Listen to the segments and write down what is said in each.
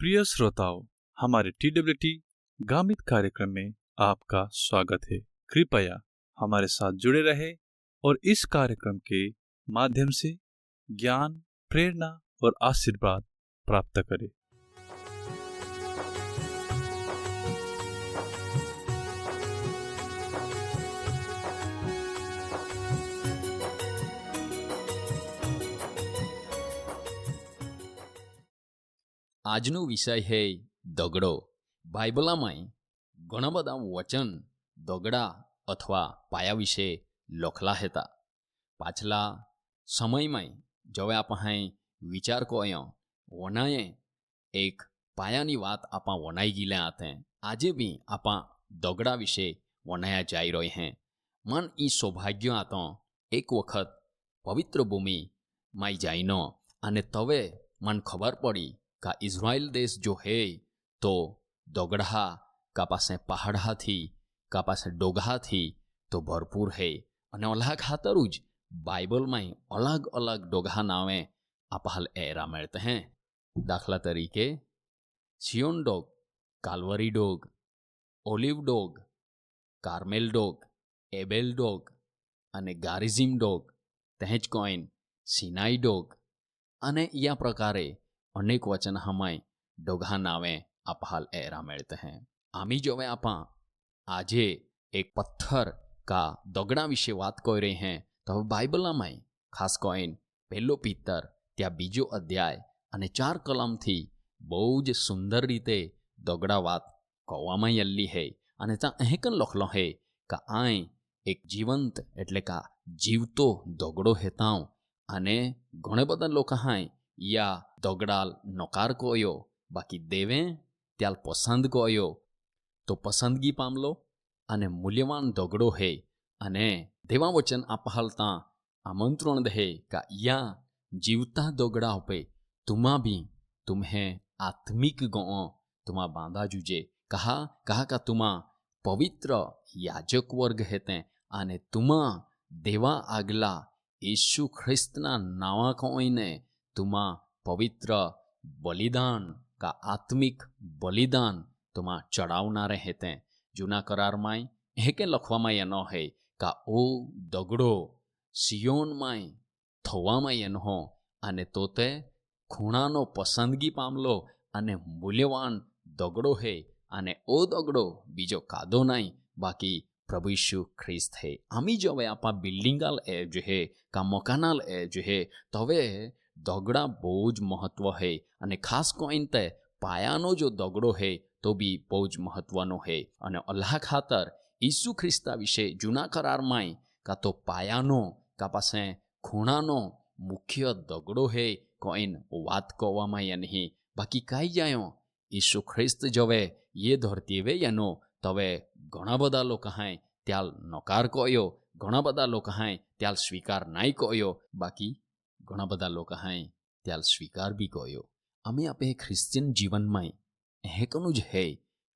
प्रिय श्रोताओं, हमारे TWT गामित कार्यक्रम में आपका स्वागत है। कृपया हमारे साथ जुड़े रहे और इस कार्यक्रम के माध्यम से ज्ञान, प्रेरणा और आशीर्वाद प्राप्त करें। આજનો વિષય હે દગડો. બાઇબલમાં ઘણા બધા વચન દગડા અથવા પાયા વિશે લખલા હતા. પાછલા સમયમાં જવે આપણે વિચાર કર્યો વનાએ એક પાયાની વાત આપા વનાઈ ગયેલા હતા. આજે બી આપા દગડા વિશે વનાયા જઈ રહી હે. મન ઈ સૌભાગ્ય આતો એક વખત પવિત્ર ભૂમિમાં જઈનો અને તવે મન ખબર પડી का इज़राइल देश जो है तो दगड़ा का पास पहाड़ा थी का पास डोगा थी तो भरपूर है અને અલ્લાહ ખાતરું જ બાઇબલમાં અલગ અલગ ડોગા નામે આપહાલ એરા મળતે હૈ. દાખલા તરીકે સિયોન ડોગ, કાલ્વરી ડોગ, ઓલિવ ડોગ, કાર્મેલ ડોગ, એબેલ ડોગ અને ગારિઝિમ ડોગ, તેજ કોઈન સિનાઈ ડોગ અને યા પ્રકારે अनेक वचन हमाय डोगा नावे आपहाल एरा मिलते हैं. आमी जो वे आपा आजे एक पत्थर का दगड़ा विषे बात कर रहे हैं तो बाइबल में खास कोइन पहलो पीतर त्या बीजो अध्याय અને 4 કલમથી બહુ જ સુંદર રીતે દગડા વાત કહેવામાં આવેલી है. અને ત્યાં અહીં લખલો है કે આ એક જીવંત એટલે કે જીવતો દગડો હેતાઓ અને ઘણા બધા લોકો હાય या दगडाल नकार कोयो बाकी देवे त्याल पसंद कोयो तो पसंदगी पामलो अने मूल्यवान दगड़ो है अने देवा वचन आपहालता आमंत्रण दे का या जीवता दगड़ा पे तुमा भी तुम्हें आत्मिक गो तुमा बांधा जुजे कहा का तुमा पवित्र याजक वर्ग हेते अने तुमा देवा आगला यीशु ख्रिस्तना नावा कोईने तुमा पवित्र बलिदान का आत्मिक बलिदान तुमा चढ़ावना रहते. जूना करार माय हेके लखवा ये न है का ओ दगड़ो सियोन माय थवा माय हो अने तोते खूणानो पसंदगी पामलो अने मूल्यवान दगड़ो है अने ओ दगड़ो बीजो कादो नहीं बाकी प्रभु यीशु ख्रिस्त है. आमी जो वे आपा बिल्डिंगाल ए जो है का मकानाल ए जो है तवे दगड़ा बહુ જ મહત્વ है અને ખાસ કોઈન તે પાયાનો જો દગડો है તો બી બહુ જ મહત્વનો है. અને અલ્લાહ ખાતર ઈસુ ખ્રિસ્તા વિશે જૂના કરારમાં કા તો પાયાનો કા પાસે ખૂણાનો મુખ્ય દગડો है કોઈન વાત કહેવામાં યા નહીં બાકી કાઈ જાયો ઈસુ ખ્રિસ્ત જવે ये ધરતી વે યાનો તવે ઘણા બધા લોકો હાય ત્યાલ નકાર કયો ઘણા બધા લોકો હાય ત્યાલ સ્વીકાર નહીં કયો બાકી ઘણા બધા લોકો હાય ત્યાલ સ્વીકાર બી કયો. અમે આપે ખ્રિશ્ચન જીવનમાં હેકનું જ હે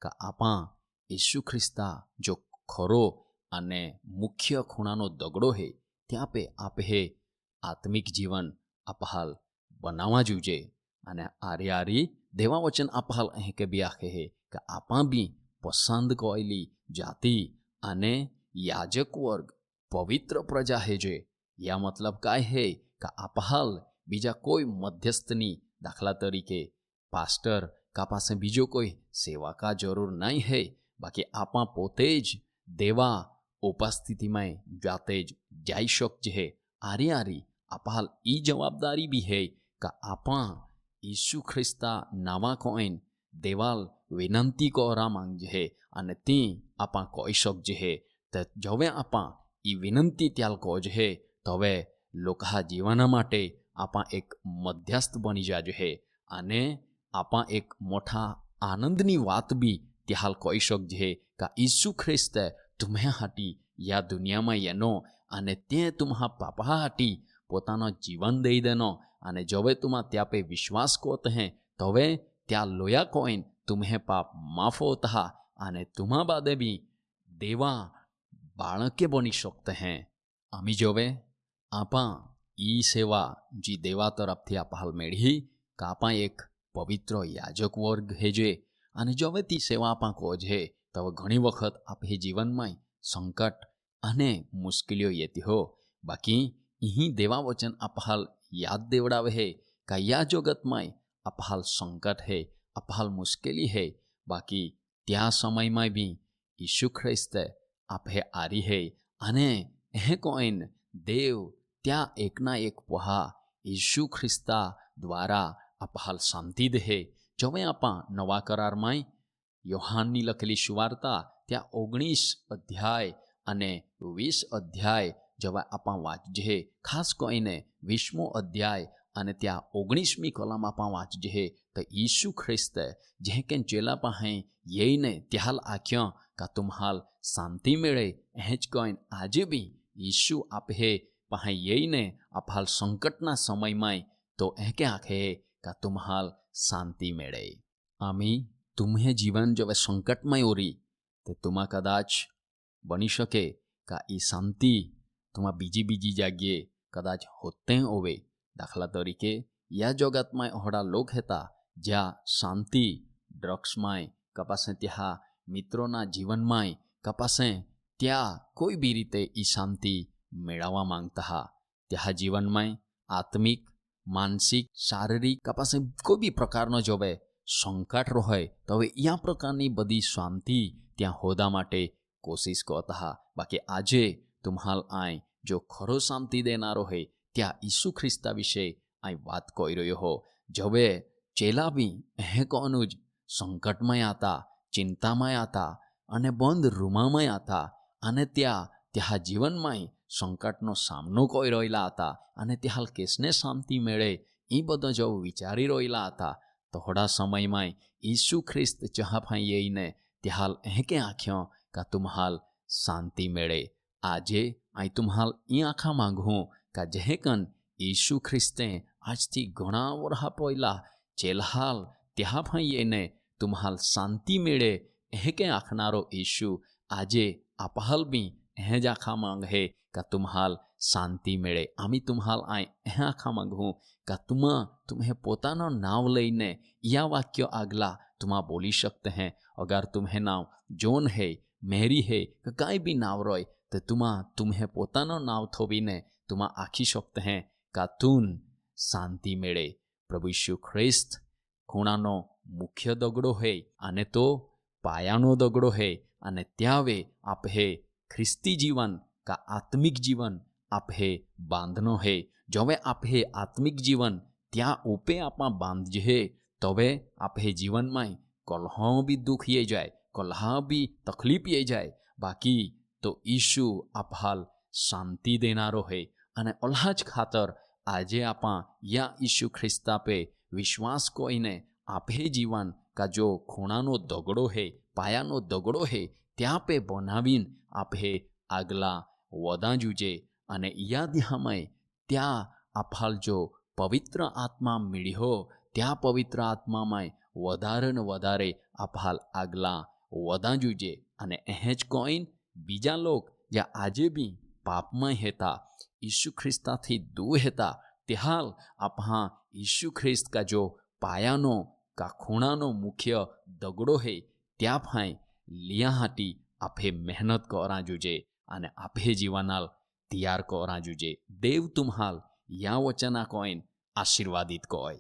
કે આપા ઈસુ ખ્રિસ્તા જો ખરો અને મુખ્ય ખૂણાનો દગડો હે ત્યાં પે આપે આત્મિક જીવન આપહાલ બનાવવા જોઈએ. અને આરી દેવા વચન આપહાલ અહીં કે બી આખે હે કે આપા બી પસંદ કરેલી જાતિ અને યાજક વર્ગ પવિત્ર પ્રજા હે જે યા મતલબ કાય હે का आपहाल बीजा कोई मध्यस्थनी दाखला तरीके पास्टर का पासे बीजो कोई सेवा का जरूर नहीं है बाकी आपा पोते ज देवा उपस्थिति में जाते ज जाई शक है. आरी आपहाल ई जवाबदारी भी है का आपा यीशु ख्रिस्ता नावा कोइन देवाल विनंती को मांग है अने ती आपा कोई शक है तो जवे आपा ई विनंती त्याल को है तवे लोका जीवना माटे आपा एक मध्यस्थ बनी जाजो है अने आपा एक मोटा आनंदनी वात भी त्याल कोई शक है का यीशु ख्रिस्त तुम्हें हाटी या दुनिया में येनो अने ते तुम्हा पापा हाटी पोतानो जीवन दई देनो अने जवे तुम्हा त्या पे विश्वास कोत हैं तवे त्या लोया कोइन तुम्हें पाप माफ होता अने तुम्हा बादे भी देवा बाळके बनी सकते हैं. आमी जोवे आपा ई सेवा जी देवा तरफ थी आप हाल मेढ़ी का आपा एक પવિત્ર યાજક વર્ગ હે જે અને જો હવે તી સેવા આપા કહો છે તો હવે ઘણી વખત આપે જીવનમાં સંકટ અને મુશ્કેલીઓ येती हो. બાકી અહીં દેવા વચન આપહાલ યાદ દેવડાવે હે કે યા જગતમાં આપહાલ સંકટ હે, આપહાલ મુશ્કેલી હે. બાકી ત્યાં સમયમાં બી ઈસુ ખ્રિસ્તે આપે આરી હે અને એ કોઈન દેવ ત્યાં એકના એક પહા ઈસુ ખ્રિસ્તા દ્વારા આપહાલ શાંતિ દે. જવે આપા નવા કરારમાં યોહાનની લખેલી સુવાર્તા ત્યાં 19 અધ્યાય અને 20 અધ્યાય જવા આપા વાંચજે. ખાસ કરીને 20મો અધ્યાય અને ત્યાં 19મી કલમ આપા વાંચજે તો ઈસુ ખ્રિસ્તે જે કે ચેલા પાસે યઈને ત્યાલ આખ્યા કા તુમ્હાલ શાંતિ મેળે એ જ કોઈન આજે બી ઈસુ આપે પાસે યઈને આપહાલ સંકટના સમયમાં તો એ કે આખે કા તુમ્હાલ શાંતિ મેળે. આમી તુમ્હે જીવન જવે સંકટમાં ઓરી તે તુમા કદાચ બની શકે કે એ શાંતિ તુમા બીજી જગ્યાએ કદાચ હોતે હોવે. દાખલા તરીકે યા જગતમાં ઓહડા લોક હતા જ્યાં શાંતિ ડ્રગ્સમાં કપાસે, ત્યાં મિત્રોના જીવનમાં કપાસે, ત્યાં કોઈ બી રીતે એ શાંતિ મેળવવા માંગતા હા. ત્યાં જીવનમાં આત્મિક, માનસિક, શારીરિક કપાસે કોઈ બી પ્રકારનો જોવે સંકટ રહે તો હવે આ પ્રકારની બધી શાંતિ ત્યાં હોદા માટે કોશિશ કરતા હા. બાકી આજે તુમ્હાલ આય જો ખરો શાંતિ દેનારો હે ત્યાં ઈસુ ખ્રિસ્તા વિશે આ વાત કહી રહ્યો હો. જવે ચેલા બી એ કોનું જ સંકટમાં હતા, ચિંતામાં હતા અને બંધ રૂમામાં હતા અને ત્યાં જીવનમાં સંકટનો સામનો કરી રહેલા હતા અને ત્યાં કેસને શાંતિ મેળે એ બધો જો વિચારી રહેલા હતા. થોડા સમયમાં ઈસુ ખ્રિસ્ત ચહાફાઈ જઈને ત્યાં એ કે આખ્યો કે તુમ્હાલ શાંતિ મેળે. આજે આ તુમ્હાલ એ આખા માંગું કે જે કન ઈસુ ખ્રિસ્તે આજથી ઘણા વર્ષ પહેલા ચેલહાલ ત્યાં ફાઈ જઈને તુમ્હાલ શાંતિ મેળે એ કે આખનારો ઈસુ આજે આપહાલ બી એ જ આખા માંગ હે કે તુમ્હાલ શાંતિ મેળે. આમી તુમ્હાલ આ એ આખા માંગું કે तुम्हें પોતાનો નામ લઈને યા વાક્ય આગલા तुमा बोली सकते हैं. अगर तुम्हें नाम जोन है, मेरी है कि काई भी नाव रोय तो तुम्हें પોતાનો નાવ થોવીને तुमा આખી શકते हैं का तुन શાંતિ મેળે. પ્રભુ ઈસુ ખ્રિસ્ત ખૂણાનો મુખ્ય દગડો હે અને તો પાયાનો દગડો હે અને ત્યાવે આપે ખ્રિસ્તી જીવન કા આત્મિક જીવન આપે બાંધનો હે. જવે આપે આત્મિક જીવન ત્યાં ઉપે આપા બાંધજે તવે આપે જીવનમાં કલહ બી દુઃખ ये જાય, કલહ બી તકલીફ ये જાય. બાકી તો ઈસુ આપહાલ શાંતિ દેનારો હે અને અલ્લાહ જ ખાતર આજે આપા યા ઈસુ ખ્રિસ્તા પે વિશ્વાસ કોઈને આપે જીવન કા જો ખૂણાનો દગડો હે, પાયાનો દગડો હે ત્યાં પે બનાવીને આપે આગલા વદા જુજે અને યાદ હમાય ત્યાં આપહાલ જો પવિત્ર આત્મા મળ્યો ત્યાં પવિત્ર આત્મામાં વધારે ને વધારે આપહાલ આગલા વદા જુજે અને એ જ કોઈન બીજા લોક જ્યાં આજે બી પાપમાં હતા, ઈસુ ખ્રિસ્તાથી દૂર હતા, તે હાલ આપા ઈસુ ખ્રિસ્ત કા જો પાયાનો કા ખૂણાનો મુખ્ય દગડો હે ત્યાં ફાઈ લિયા હાટી આપે મહેનત કરા જુજે અને આપે જીવનાલ તૈયાર કરા જુજે. દેવ તુમ્હાલ યા વચના કોઈન આશીર્વાદિત કોય.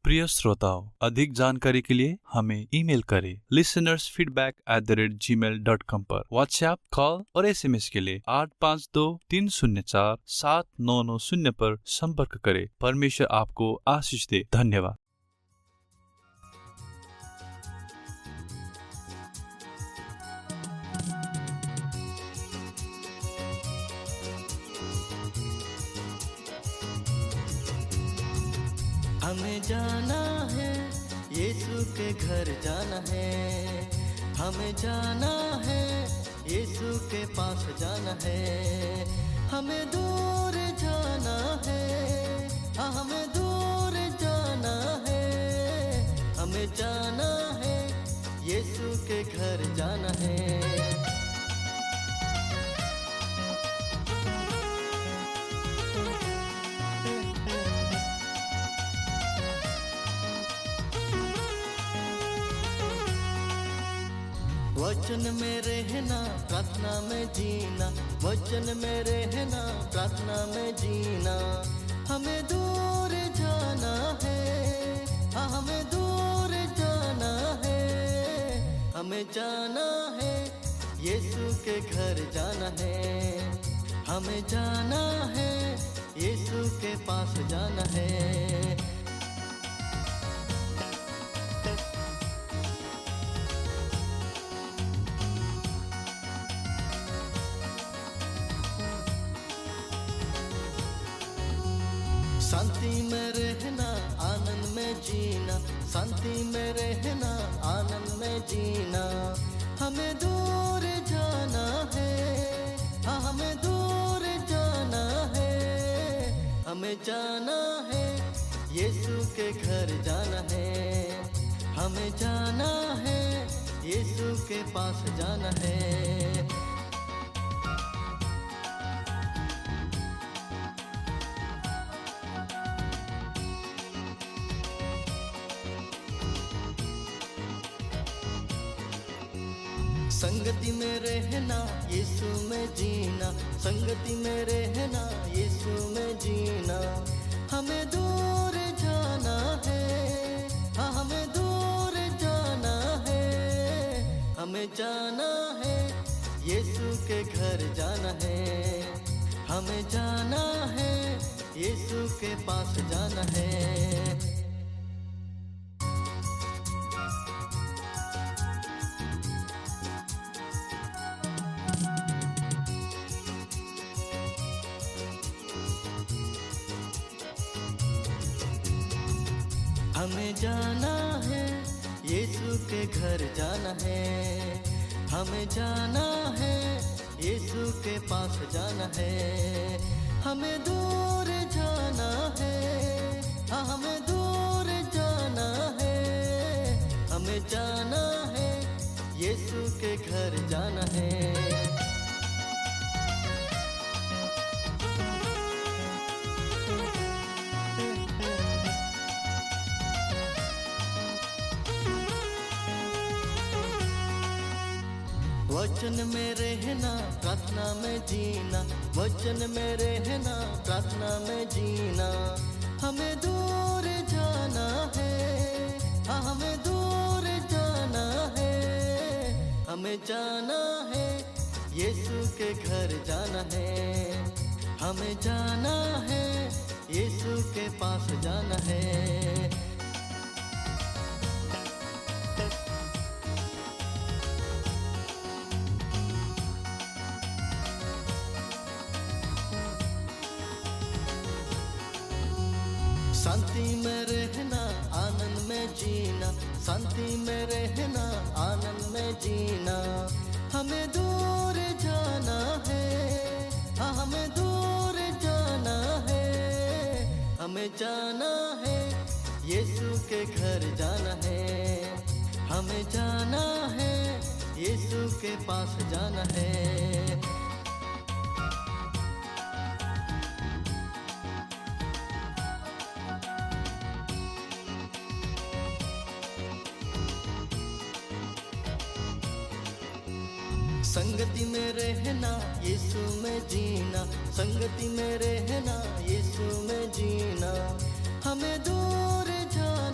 प्रिय श्रोताओं, अधिक जानकारी के लिए हमें ईमेल करें listenersfeedback@gmail.com पर. व्हाट्सएप, कॉल और SMS के लिए 8523047990 पर संपर्क करें. परमेश्वर आपको आशीष दे. धन्यवाद. हमें जाना है यीशु के घर जाना है, हमें जाना है यीशु के पास जाना है. हमें दूर जाना है, हमें दूर जाना है, हमें जाना है, यीशु के घर जाना है। वचन में रहना, प्रार्थना में जीना, वचन में रहना, प्रार्थना में जीना। हमें दूर जाना है, हाँ हमें दूर जाना है। हमें जाना है, यीशु के घर जाना है। हमें जाना है, यीशु के पास जाना है। शांति में रहना, आनंद में जीना, शांति में रहना, आनंद में जीना। हमें दूर जाना है, हाँ हमें दूर जाना है। हमें जाना है, यीशु के घर जाना है। हमें जाना है, यीशु के पास जाना है। संगति में रहना, यीशु में जीना, संगति में रहना, यीशु में जीना। हमें दूर जाना है, हाँ हमें दूर जाना है। हमें जाना है, यीशु के घर जाना है। हमें जाना है, यीशु के पास जाना है। हमें जाना है, यीशु के घर जाना है। हमें जाना है, यीशु के पास जाना है। हमें दूर जाना है, हाँ हमें दूर जाना है। हमें जाना है, यीशु के घर जाना है। वचन में रहना, प्रार्थना में जीना, वचन में रहना, प्रार्थना में जीना। हमें दूर जाना है, हाँ हमें दूर जाना है। हमें जाना है, यीशु के घर जाना है। हमें जाना है, यीशु के पास जाना है। शांति में रहना, आनंद में जीना, शांति में रहना, आनंद में जीना। हमें दूर जाना है, हाँ हमें दूर जाना है। हमें जाना है, यीशु के घर जाना है। हमें जाना है, यीशु के पास जाना है। संगति में रहना, यीशु में जीना, संगति में रहना, यीशु में जीना। हमें दूर जाना